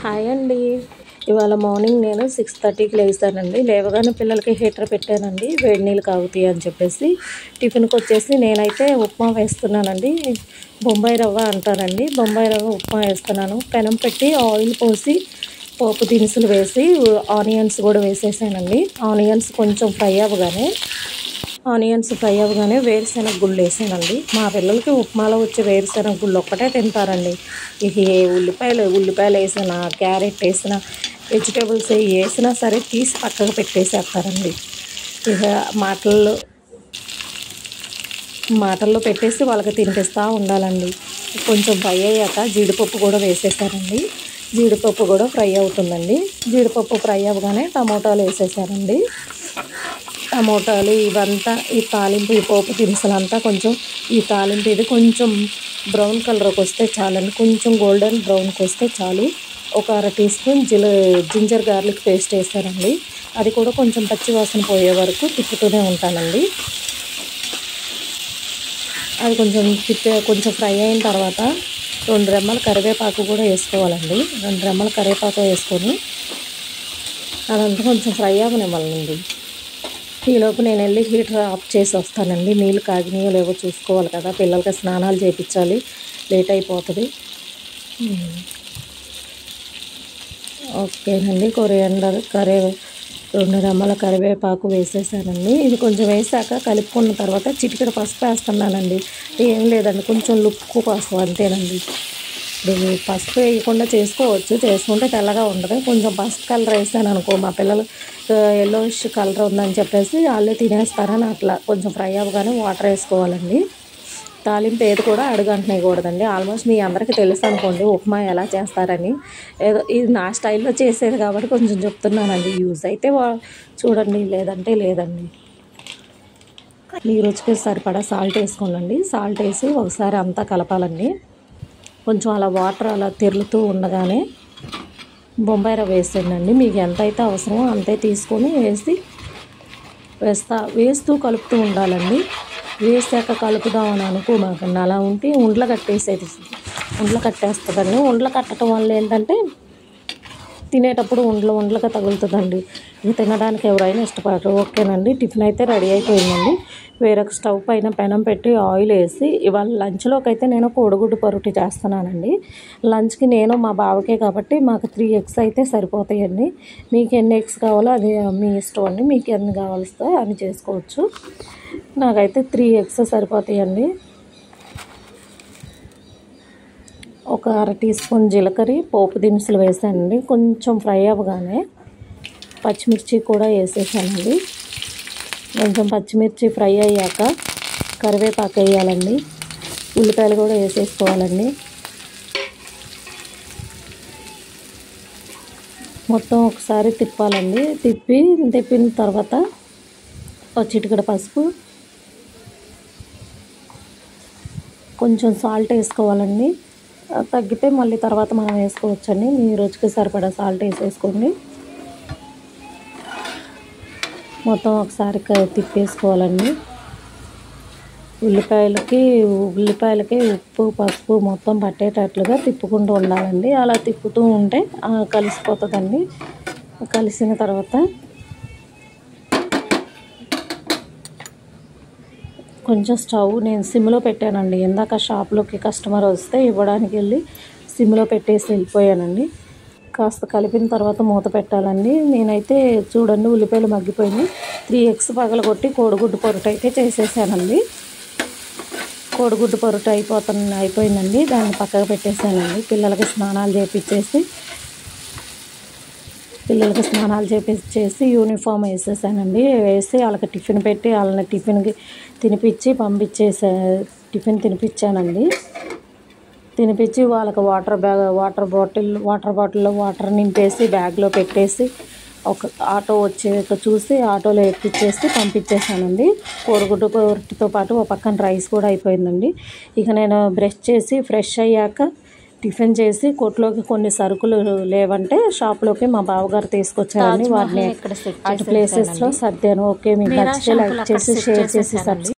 Hi అండి. ఇవాళ morning నేను 6:30కి లేసానండి. లేవగానే పిల్లలకి హీటర్ పెట్టానండి, వేడి నీళ్ళు కాగుతాయి అని చెప్పేసి. టిఫిన్కి వచ్చేసి నేనైతే ఉప్మా వేస్తున్నానండి. బొంబాయి రవ్వ అంటారండి, బొంబాయి రవ్వ ఉప్మా వేస్తున్నాను. పెనం పెట్టి ఆయిల్ పోసి పోపు దినుసులు వేసి ఆనియన్స్ కూడా వేసేసానండి. ఆనియన్స్ కొంచెం ఫ్రై అవ్వగానే వేరుశెనగ గుళ్ళు వేసానండి. మా పిల్లలకి ఉప్మాలో వచ్చే వేరుశెనగ గుళ్ళు ఒక్కటే తింటారండి. ఇక ఏ ఉల్లిపాయలు వేసినా, క్యారెట్ వేసినా, వెజిటేబుల్స్ వేసినా సరే తీసి పక్కకు పెట్టేసేస్తారండి. ఇక మాటల్లో పెట్టేసి వాళ్ళకి తినిపిస్తూ ఉండాలండి. కొంచెం ఫ్రై అయ్యాక జీడిపప్పు కూడా వేసేసారండి. జీడిపప్పు కూడా ఫ్రై అవుతుందండి. జీడిపప్పు ఫ్రై అవ్వగానే టమోటాలు వేసేసారండి. టమోటాలు ఇవంతా ఈ తాలింపు, ఈ పోపు దినుసులంతా కొంచెం ఈ తాలింపు ఇది కొంచెం బ్రౌన్ కలర్కి వస్తే చాలండి. కొంచెం గోల్డెన్ బ్రౌన్కి వస్తే చాలు. ఒక అర teaspoon ginger garlic paste వేస్తారండి. అది కూడా కొంచెం పచ్చివాసన పోయే వరకు తిప్పుతూనే ఉంటానండి. అది కొంచెం ఫ్రై అయిన తర్వాత 2 రెమ్మల కరివేపాకు కూడా వేసుకోవాలండి. 2 రెమ్మల కరివేపాకు వేసుకొని అదంతా కొంచెం ఫ్రై అవ్వనివ్వాలండి. ఈలోపు నేను వెళ్ళి హీటర్ ఆఫ్ చేసి వస్తానండి. నీళ్ళు కాగినాయో లేవో చూసుకోవాలి కదా, పిల్లలకి స్నానాలు చేయించాలి, లేట్ అయిపోతుంది. ఓకేనండి. 2 రెమ్మల కరివేపాకు వేసేసానండి. ఇది కొంచెం వేసాక కలుపుకున్న తర్వాత చిటికెడు పసుపు వేస్తున్నానండి. ఏం లేదండి, కొంచెం లుక్కు కోసం అంతేనండి. ఇప్పుడు పసుపు వేయకుండా చేసుకుంటే తెల్లగా ఉండదు. కొంచెం పసుపు కలర్ వేసాను అనుకో, మా పిల్లలు ఎల్లోయిష్ కలర్ ఉందని చెప్పేసి వాళ్ళే తినేస్తారని అట్లా కొంచెం ఫ్రై అవ్వగానే వాటర్ వేసుకోవాలండి. తాలింపు ఏది కూడా అడుగంటనేయకూడదండి. ఆల్మోస్ట్ మీ అందరికీ తెలుసు అనుకోండి ఉప్మా ఎలా చేస్తారని. ఏదో ఇది నా స్టైల్లో చేసేది కాబట్టి కొంచెం చెప్తున్నానండి. యూజ్ అయితే చూడండి, లేదంటే లేదండి. మీ రుచికి సరిపడా సాల్ట్ వేసుకోండి. సాల్ట్ వేసి ఒకసారి అంతా కలపాలండి. కొంచెం అలా వాటర్ అలా తెరులుతూ ఉండగానే బొంబాయి రవ్వ వేసేయండి. మీకు ఎంత అయితే అవసరమో అంతే తీసుకొని వేస్తూ కలుపుతూ ఉండాలండి. వేసాక కలుపుదామని అనుకోమాకండి. అలా ఉంటే ఉండలు కట్టేస్తుందండి. ఉండలు కట్టడం వల్ల ఏంటంటే తినేటప్పుడు ఉండలుగా తగులుతుందండి. ఇది తినడానికి ఎవరైనా ఇష్టపడరు. ఓకేనండి. టిఫిన్ అయితే రెడీ అయిపోయిందండి. వేరొక స్టవ్ పైన పెనం పెట్టి ఆయిల్ వేసి ఇవాళ లంచ్లోకి అయితే నేను కోడిగుడ్డు పరోటా చేస్తున్నానండి. లంచ్కి నేను మా బావకే కాబట్టి మాకు 3 ఎగ్స్ అయితే సరిపోతాయండి. మీకు ఎన్ని ఎగ్స్ కావాలో అది మీ ఇష్టం అండి. మీకు ఎన్ని కావాల్స్తే అని చేసుకోవచ్చు. నాకైతే 3 ఎగ్స్ సరిపోతాయండి. ఒక అర టీ స్పూన్ జీలకర్ర, పోపు దినుసులు వేసానండి. కొంచెం ఫ్రై అవ్వగానే పచ్చిమిర్చి కూడా వేసేసానండి. కొంచెం పచ్చిమిర్చి ఫ్రై అయ్యాక కరివేపాకు వేయాలండి. ఉల్లిపాయలు కూడా వేసేసుకోవాలండి. మొత్తం ఒకసారి తిప్పాలండి. తిప్పిన తర్వాత చిటికెడు పసుపు, కొంచెం సాల్ట్ వేసుకోవాలండి. తగ్గితే మళ్ళీ తర్వాత మనం వేసుకోవచ్చండి. మీ రుచికి సరిపడా సాల్ట్ వేసేసుకోండి. మొత్తం ఒకసారి తిప్పేసుకోవాలండి. ఉల్లిపాయలకి ఉప్పు, పసుపు మొత్తం పట్టేటట్లుగా తిప్పుకుంటూ ఉండాలండి. అలా తిప్పుతూ ఉంటే కలిసిపోతుందండి. కలిసిన తర్వాత కొంచెం స్టవ్ నేను సిమ్లో పెట్టానండి. ఇందాక షాప్లోకి కస్టమర్ వస్తే ఇవ్వడానికి వెళ్ళి సిమ్లో పెట్టేసి వెళ్ళిపోయానండి. కాస్త కలిపిన తర్వాత మూత పెట్టాలండి. నేనైతే చూడండి ఉల్లిపాయలు మగ్గిపోయినాయి. 3 ఎగ్స్ పగలగొట్టి కోడిగుడ్డు పొరటు అయితే చేసేసానండి. కోడిగుడ్డు పొరటు అయిపోయిందండి. దాన్ని పక్కకు పెట్టేసానండి. పిల్లలకి స్నానాలు చేపించేసి యూనిఫామ్ వేసేసానండి. వేసి వాళ్ళకి టిఫిన్ పెట్టి వాళ్ళని టిఫిన్కి తినిపించానండి. తినిపించి వాళ్ళకి వాటర్ బాటిల్లో వాటర్ నింపేసి బ్యాగ్లో పెట్టేసి ఒక ఆటో వచ్చాక చూసి ఆటోలో ఎక్కించేసి పంపించేసానండి. కోడిగుడ్డు పొరటుతో పాటు ఒక పక్కన రైస్ కూడా అయిపోయిందండి. ఇక నేను బ్రష్ చేసి ఫ్రెష్ అయ్యాక టిఫిన్ చేసి కొట్లోకి కొన్ని సరుకులు లేవంటే షాప్లోకి మా బావగారు తీసుకొచ్చారండి. వాటిని అటు ప్లేసెస్లో సర్దాను. ఓకే, మీకు నచ్చితే లైక్ చేసి షేర్ చేసి